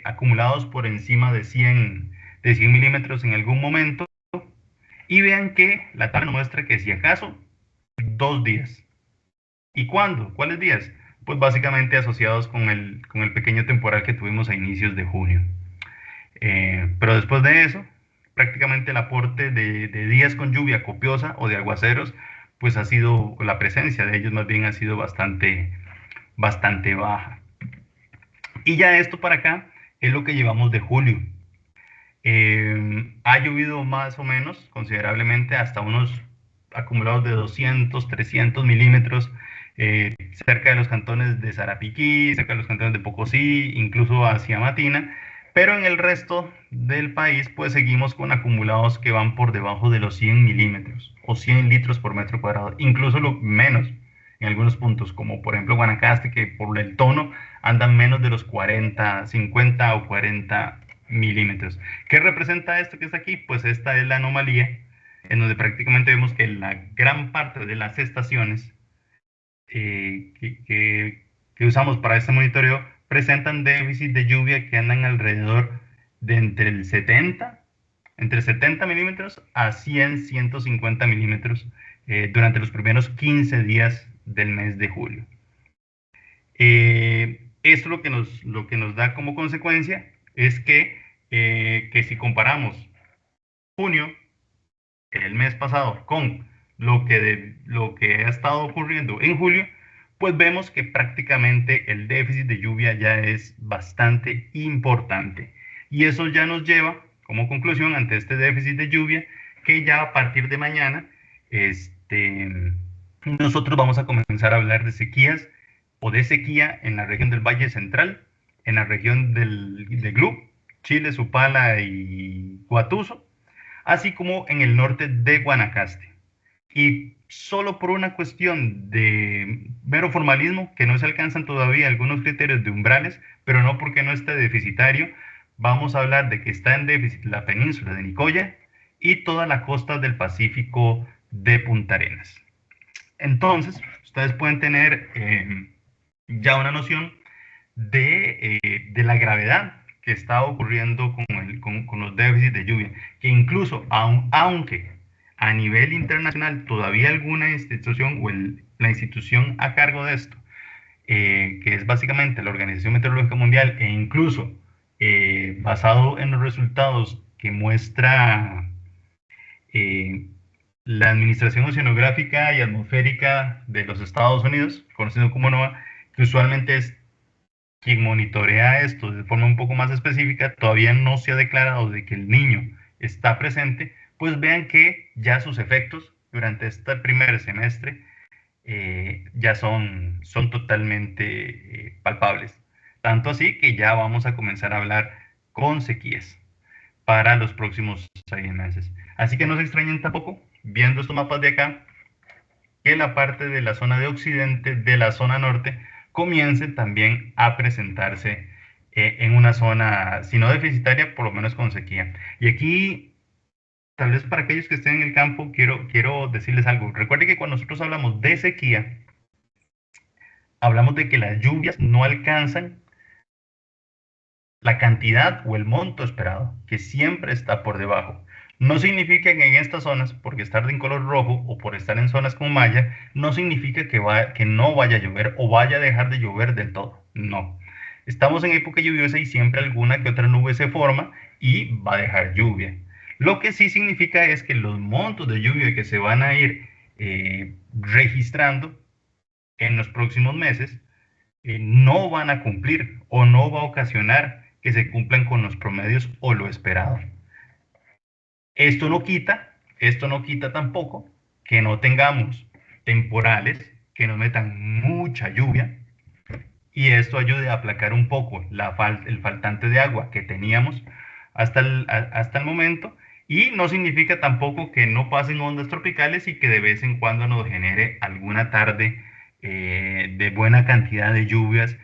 acumulados por encima de 100 milímetros en algún momento. Y vean que la tabla muestra que si acaso 2 días. ¿Y cuándo? ¿Cuáles días? Pues básicamente asociados con el pequeño temporal que tuvimos a inicios de junio. Pero después de eso, prácticamente el aporte de días con lluvia copiosa o de aguaceros, pues ha sido, la presencia de ellos más bien ha sido bastante baja. Y ya esto para acá es lo que llevamos de julio. Ha llovido más o menos considerablemente hasta unos acumulados de 200, 300 milímetros cerca de los cantones de Sarapiquí, cerca de los cantones de Pocosí, incluso hacia Matina, pero en el resto del país pues seguimos con acumulados que van por debajo de los 100 milímetros o 100 litros por metro cuadrado, incluso lo menos en algunos puntos, como por ejemplo Guanacaste, que por el tono andan menos de los 40, 50 o 40 milímetros. ¿Qué representa esto que está aquí? Pues esta es la anomalía en donde prácticamente vemos que la gran parte de las estaciones que usamos para este monitoreo presentan déficit de lluvia que andan alrededor de entre 70 milímetros a 100, 150 milímetros durante los primeros 15 días del mes de julio. Esto lo que nos da como consecuencia es que si comparamos junio, el mes pasado, con lo que ha estado ocurriendo en julio, pues vemos que prácticamente el déficit de lluvia ya es bastante importante. Y eso ya nos lleva como conclusión ante este déficit de lluvia que ya a partir de mañana nosotros vamos a comenzar a hablar de sequías o de sequía en la región del Valle Central, en la región de Glub, Chile, Supala y Guatuso, así como en el norte de Guanacaste. Y solo por una cuestión de mero formalismo, que no se alcanzan todavía algunos criterios de umbrales, pero no porque no esté deficitario, vamos a hablar de que está en déficit la península de Nicoya y toda la costa del Pacífico de Punta Arenas. Entonces, ustedes pueden tener ya una noción de la gravedad que está ocurriendo con los déficits de lluvia, que incluso aunque a nivel internacional todavía alguna institución o la institución a cargo de esto, que es básicamente la Organización Meteorológica Mundial, e incluso basado en los resultados que muestra la Administración Oceanográfica y Atmosférica de los Estados Unidos, conocido como NOAA, que usualmente es quien monitorea esto de forma un poco más específica, todavía no se ha declarado de que el niño está presente, pues vean que ya sus efectos durante este primer semestre ya son totalmente palpables. Tanto así que ya vamos a comenzar a hablar con sequías para los próximos 6 meses. Así que no se extrañen tampoco, viendo estos mapas de acá, que la parte de la zona de occidente, de la zona norte, comience también a presentarse en una zona, si no deficitaria, por lo menos con sequía. Y aquí, tal vez para aquellos que estén en el campo, quiero decirles algo. Recuerden que cuando nosotros hablamos de sequía, hablamos de que las lluvias no alcanzan la cantidad o el monto esperado, que siempre está por debajo. No significa que en estas zonas, porque estar en color rojo o por estar en zonas como Maya, no significa que no vaya a llover o vaya a dejar de llover del todo. No. Estamos en época lluviosa y siempre alguna que otra nube se forma y va a dejar lluvia. Lo que sí significa es que los montos de lluvia que se van a ir registrando en los próximos meses no van a cumplir o no va a ocasionar que se cumplan con los promedios o lo esperado. Esto no quita tampoco que no tengamos temporales que nos metan mucha lluvia y esto ayude a aplacar un poco el faltante de agua que teníamos hasta el momento, y no significa tampoco que no pasen ondas tropicales y que de vez en cuando nos genere alguna tarde de buena cantidad de lluvias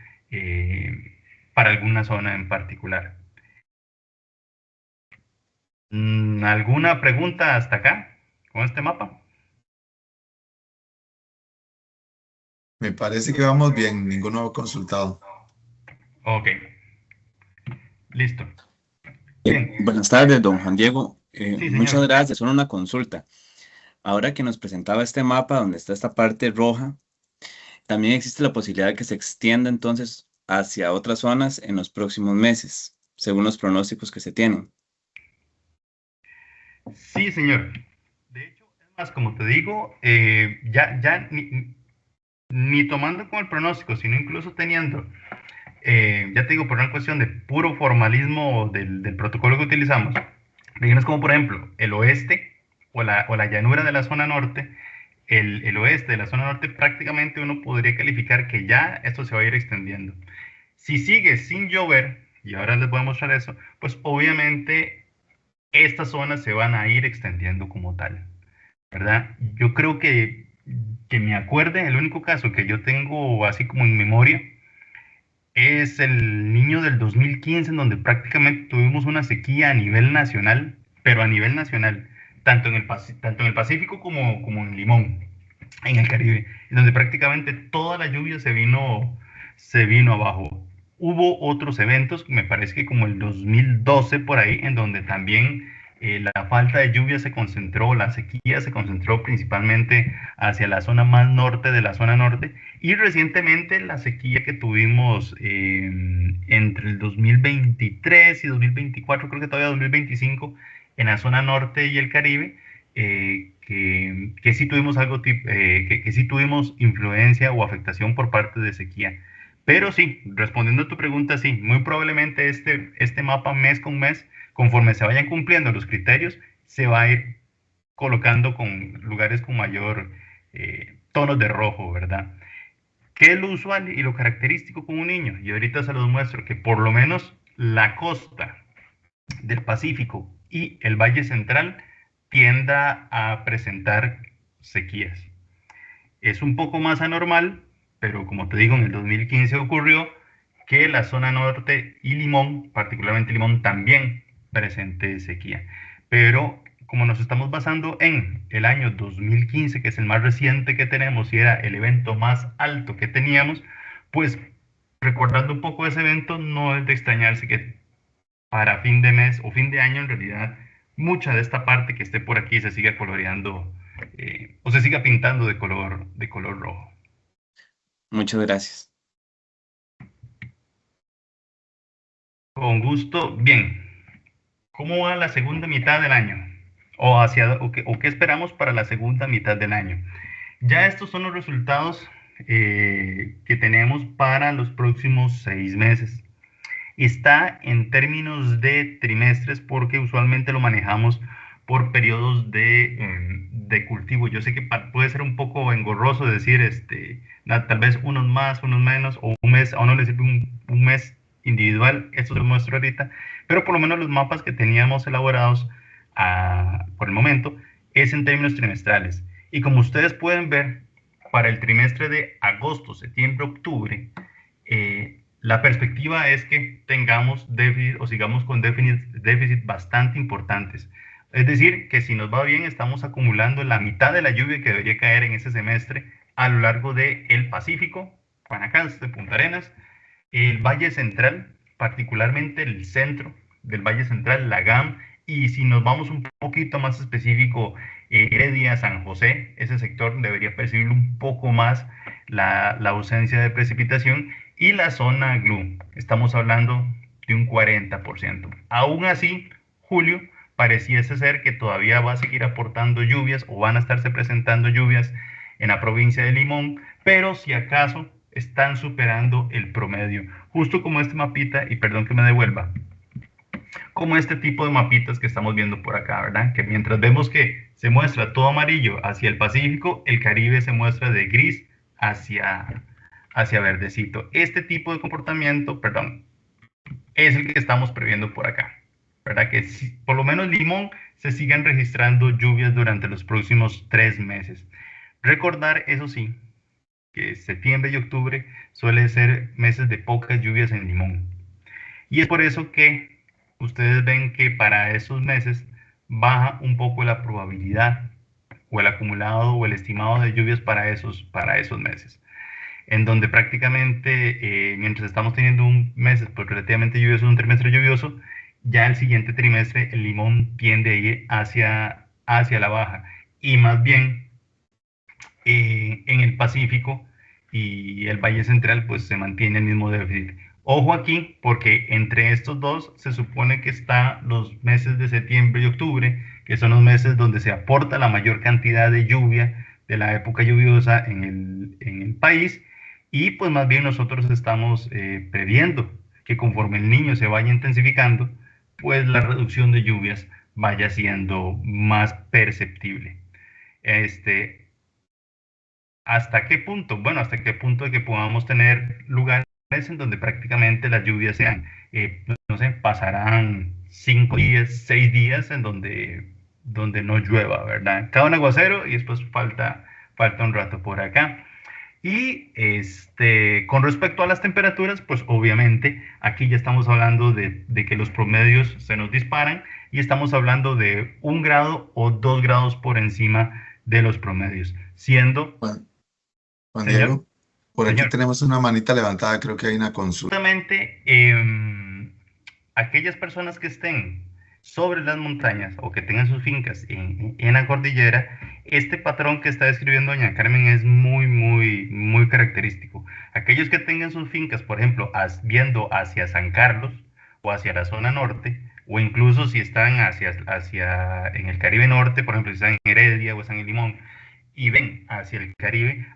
para alguna zona en particular. ¿Alguna pregunta hasta acá con este mapa? Me parece que vamos bien, ninguno consultado. Ok, listo. Bien, Buenas tardes, don Juan Diego. sí, Muchas señor. gracias. Solo una consulta. Ahora que nos presentaba este mapa donde está esta parte roja, también existe la posibilidad de que se extienda entonces hacia otras zonas en los próximos meses, según los pronósticos que se tienen. Sí, señor. De hecho, es más, como te digo, ya ni tomando con el pronóstico, sino incluso teniendo, ya te digo, por una cuestión de puro formalismo del protocolo que utilizamos, regiones como por ejemplo el oeste o la llanura de la zona norte, el oeste de la zona norte prácticamente uno podría calificar que ya esto se va a ir extendiendo. Si sigue sin llover, y ahora les voy a mostrar eso, pues obviamente estas zonas se van a ir extendiendo como tal, ¿verdad? Yo creo que me acuerde, el único caso que yo tengo así como en memoria es el niño del 2015, en donde prácticamente tuvimos una sequía a nivel nacional, pero a nivel nacional, tanto en el Pacífico como en Limón, en el Caribe, en donde prácticamente toda la lluvia se vino abajo. Hubo otros eventos, me parece que como el 2012 por ahí, en donde también la falta de lluvia se concentró, la sequía se concentró principalmente hacia la zona más norte de la zona norte, y recientemente la sequía que tuvimos entre el 2023 y 2024, creo que todavía 2025, en la zona norte y el Caribe, que sí tuvimos que sí tuvimos influencia o afectación por parte de sequía. Pero sí, respondiendo a tu pregunta, sí, muy probablemente este mapa mes con mes, conforme se vayan cumpliendo los criterios, se va a ir colocando con lugares con mayor tonos de rojo, ¿verdad? ¿Qué es lo usual y lo característico con un niño? Y ahorita se los muestro que por lo menos la costa del Pacífico y el Valle Central tienda a presentar sequías. Es un poco más anormal, pero como te digo, en el 2015 ocurrió que la zona norte y Limón, particularmente Limón, también presente sequía. Pero como nos estamos basando en el año 2015, que es el más reciente que tenemos y era el evento más alto que teníamos, pues recordando un poco ese evento, no es de extrañarse que para fin de mes o fin de año, en realidad, mucha de esta parte que esté por aquí se siga coloreando o se siga pintando de color rojo. Muchas gracias. Con gusto. Bien, ¿cómo va la segunda mitad del año? ¿O qué esperamos para la segunda mitad del año? Ya estos son los resultados que tenemos para los próximos 6 meses. Está en términos de trimestres porque usualmente lo manejamos por periodos de cultivo. Yo sé que puede ser un poco engorroso decir, tal vez unos más, unos menos, o un mes, a uno le sirve un mes individual, esto se lo muestro ahorita, pero por lo menos los mapas que teníamos elaborados por el momento es en términos trimestrales. Y como ustedes pueden ver, para el trimestre de agosto, septiembre, octubre, la perspectiva es que tengamos déficit o sigamos con déficit bastante importantes. Es decir, que si nos va bien, estamos acumulando la mitad de la lluvia que debería caer en ese semestre a lo largo del Pacífico, Guanacaste, Punta Arenas, el Valle Central, particularmente el centro del Valle Central, la GAM, y si nos vamos un poquito más específico, Heredia, San José, ese sector debería percibir un poco más la ausencia de precipitación, y la zona GLU, estamos hablando de un 40%. Aún así, julio pareciese ser que todavía va a seguir aportando lluvias o van a estarse presentando lluvias en la provincia de Limón, pero si acaso están superando el promedio, justo como este mapita, y perdón que me devuelva, como este tipo de mapitas que estamos viendo por acá, ¿verdad? Que mientras vemos que se muestra todo amarillo hacia el Pacífico, el Caribe se muestra de gris hacia verdecito. Este tipo de comportamiento, perdón, es el que estamos previendo por acá, ¿verdad? Que si, por lo menos Limón se sigan registrando lluvias durante los próximos 3 meses. Recordar, eso sí, que septiembre y octubre suelen ser meses de pocas lluvias en Limón. Y es por eso que ustedes ven que para esos meses baja un poco la probabilidad o el acumulado o el estimado de lluvias para esos meses. en donde prácticamente mientras estamos teniendo un mes pues, relativamente lluvioso, un trimestre lluvioso, ya el siguiente trimestre el limón tiende a ir hacia la baja. Y más bien en el Pacífico y el Valle Central pues se mantiene el mismo déficit. Ojo aquí, porque entre estos dos se supone que están los meses de septiembre y octubre, que son los meses donde se aporta la mayor cantidad de lluvia de la época lluviosa en el país, y pues más bien nosotros estamos previendo que conforme el niño se vaya intensificando, pues la reducción de lluvias vaya siendo más perceptible. ¿Hasta qué punto? Bueno, hasta qué punto de que podamos tener lugares en donde prácticamente las lluvias sean, no sé, pasarán 5 días, 6 días en donde no llueva, ¿verdad? Cada un aguacero y después falta un rato por acá. Y con respecto a las temperaturas, pues obviamente aquí ya estamos hablando de que los promedios se nos disparan y estamos hablando de 1 grado o 2 grados por encima de los promedios, siendo, Juan señor, Diego, por aquí señor, tenemos una manita levantada, creo que hay una consulta. justamente aquellas personas que estén sobre las montañas o que tengan sus fincas en la cordillera, este patrón que está describiendo doña Carmen es muy, muy, muy característico. Aquellos que tengan sus fincas, por ejemplo, viendo hacia San Carlos o hacia la zona norte, o incluso si están en el Caribe Norte, por ejemplo, si están en Heredia o están en Limón, y ven hacia el Caribe,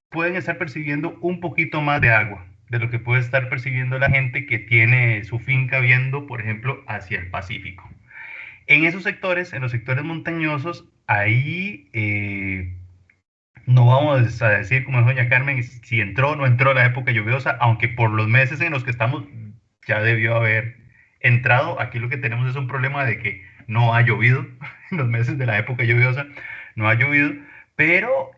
pueden estar percibiendo un poquito más de agua de lo que puede estar percibiendo la gente que tiene su finca viendo, por ejemplo, hacia el Pacífico. En esos sectores, en los sectores montañosos, ahí no vamos a decir, como dijo doña Carmen, si entró o no entró la época lluviosa, aunque por los meses en los que estamos ya debió haber entrado. Aquí lo que tenemos es un problema de que no ha llovido en los meses de la época lluviosa, no ha llovido, pero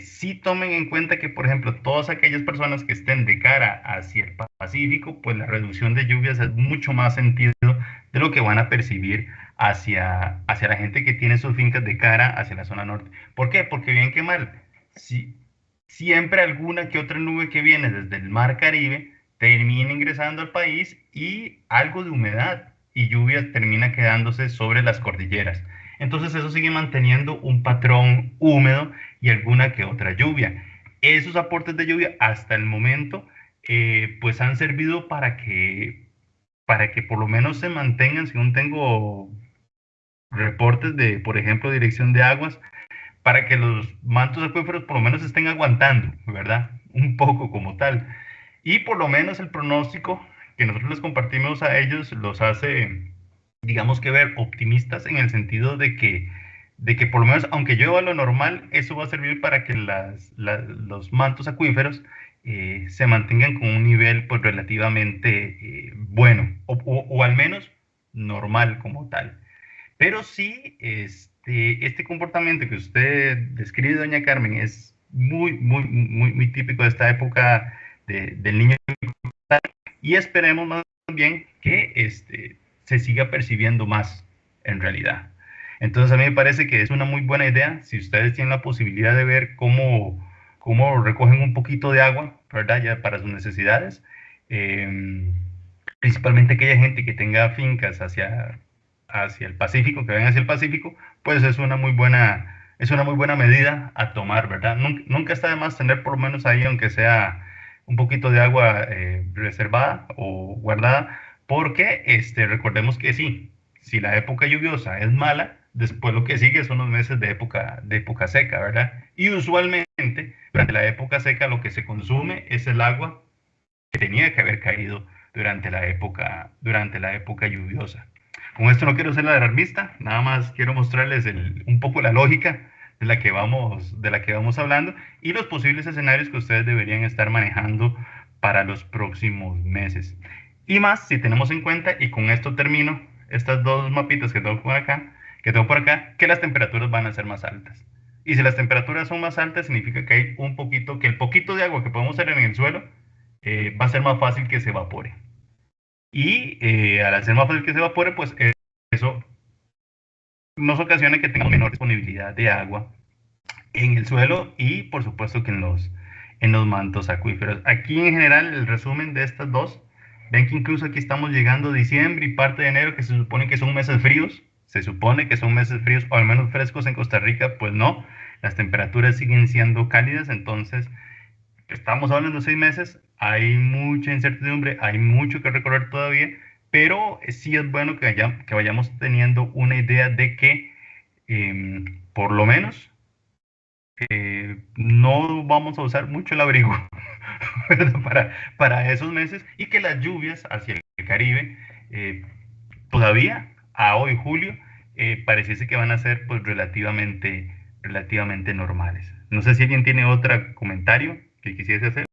sí tomen en cuenta que, por ejemplo, todas aquellas personas que estén de cara hacia el Pacífico, pues la reducción de lluvias es mucho más sentido de lo que van a percibir hacia la gente que tiene sus fincas de cara hacia la zona norte. ¿Por qué? Porque bien que mal, siempre alguna que otra nube que viene desde el mar Caribe termina ingresando al país y algo de humedad y lluvia termina quedándose sobre las cordilleras. Entonces eso sigue manteniendo un patrón húmedo y alguna que otra lluvia. Esos aportes de lluvia hasta el momento pues han servido para que por lo menos se mantengan, según tengo reportes de, por ejemplo, Dirección de Aguas, para que los mantos acuíferos por lo menos estén aguantando, ¿verdad? Un poco como tal. Y por lo menos el pronóstico que nosotros les compartimos a ellos los hace, digamos que ver optimistas en el sentido de que por lo menos, aunque llueva lo normal, eso va a servir para que los mantos acuíferos se mantengan con un nivel pues relativamente bueno, o al menos normal como tal. Pero sí, este comportamiento que usted describe, doña Carmen, es muy, muy, muy, muy típico de esta época del niño, y esperemos más bien que se siga percibiendo más en realidad. Entonces a mí me parece que es una muy buena idea, si ustedes tienen la posibilidad de ver cómo recogen un poquito de agua, ¿verdad? Ya para sus necesidades, principalmente aquella gente que tenga fincas hacia el Pacífico, que vayan hacia el Pacífico, pues es una muy buena medida a tomar, ¿verdad? Nunca está de más tener por lo menos ahí, aunque sea un poquito de agua reservada o guardada, porque recordemos que sí, si la época lluviosa es mala, después lo que sigue son los meses de época seca, ¿verdad? Y usualmente durante la época seca lo que se consume es el agua que tenía que haber caído durante la época lluviosa. Con esto no quiero ser la alarmista, nada más quiero mostrarles un poco la lógica de la que vamos hablando y los posibles escenarios que ustedes deberían estar manejando para los próximos meses. Y más si tenemos en cuenta, y con esto termino, estas dos mapitas que tengo por acá, que las temperaturas van a ser más altas. Y si las temperaturas son más altas, significa que hay que el poquito de agua que podemos tener en el suelo va a ser más fácil que se evapore. Y al hacer más fácil que se evapore, pues eso nos ocasiona que tengamos menor disponibilidad de agua en el suelo y por supuesto que en los mantos acuíferos. Aquí en general el resumen de estas dos, ven que incluso aquí estamos llegando a diciembre y parte de enero, que se supone que son meses fríos, o al menos frescos en Costa Rica, pues no, las temperaturas siguen siendo cálidas, entonces estamos hablando de 6 meses, hay mucha incertidumbre, hay mucho que recorrer todavía, pero sí es bueno que vayamos teniendo una idea de que por lo menos no vamos a usar mucho el abrigo para esos meses, y que las lluvias hacia el Caribe todavía a hoy julio pareciese que van a ser pues relativamente normales. No sé si alguien tiene otro comentario que quisiese hacer.